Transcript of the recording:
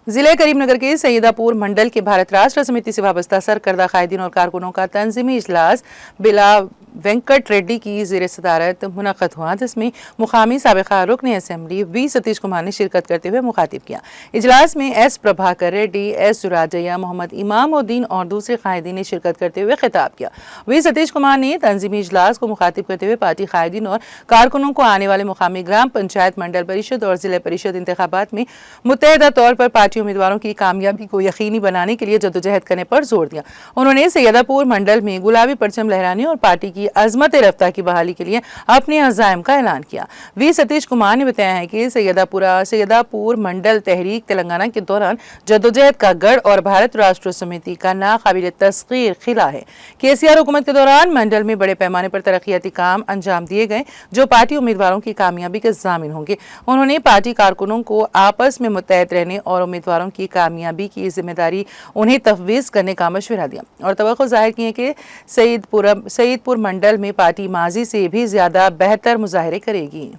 जिले करीम नगर के सैयदापुर मंडल के भारत राष्ट्र समिति से वाबस्ता सरकर्दा कायदीन और कारकुनों का तंजीमी इजलास बिला वेंकट रेड्डी की ज़ेर सदारत मुनक़्क़द हुआ, जिसमें मुकामी साबिक़ा रुकन असम्बली वी सतीश कुमार ने शिरकत करते हुए मुखातिब किया। इजलास में एस प्रभाकर रेड्डी, एस सुराजैया, मोहम्मद इमामुद्दीन और दूसरे कायदीन ने शिरकत करते हुए खिताब किया। वी सतीश कुमार ने तंजीमी इजलास को मुखातिब करते हुए पार्टी कायदीन और कारकुनों को आने वाले मुकामी ग्राम पंचायत, मंडल परिषद और जिला परिषद इंतखाबात में मुत्तहदा तौर पर पार्टी उम्मीदवारों की कामयाबी को यकीनी बनाने के लिए जद्दोजहद करने पर जोर दिया। उन्होंने सैयदापुर मंडल में गुलाबी परचम लहराने और पार्टी की अजमत रफ्ता की बहाली के लिए अपने अज़ाइम का ऐलान किया। वी सतीश कुमार ने बताया है कि सैयदापुर मंडल तहरीक तेलंगाना के दौरान जद्दोजहद का गढ़ और भारत राष्ट्र समिति का नाकाबिल तस्खीर खिला है। केसीआर हुकूमत के दौरान मंडल में बड़े पैमाने पर तरक्याती काम अंजाम दिए गए, जो पार्टी उम्मीदवारों की कामयाबी के ज़ामिन होंगे। उन्होंने पार्टी कारकुनों को आपस में मुत्तहद रहने और उम्मीदवारों की कामयाबी की जिम्मेदारी उन्हें तफवीज़ करने का मशवरा दिया और तवक्को ज़ाहिर की है कि सईदपुर मंडल में पार्टी माजी से भी ज़्यादा बेहतर मुजाहरे करेगी।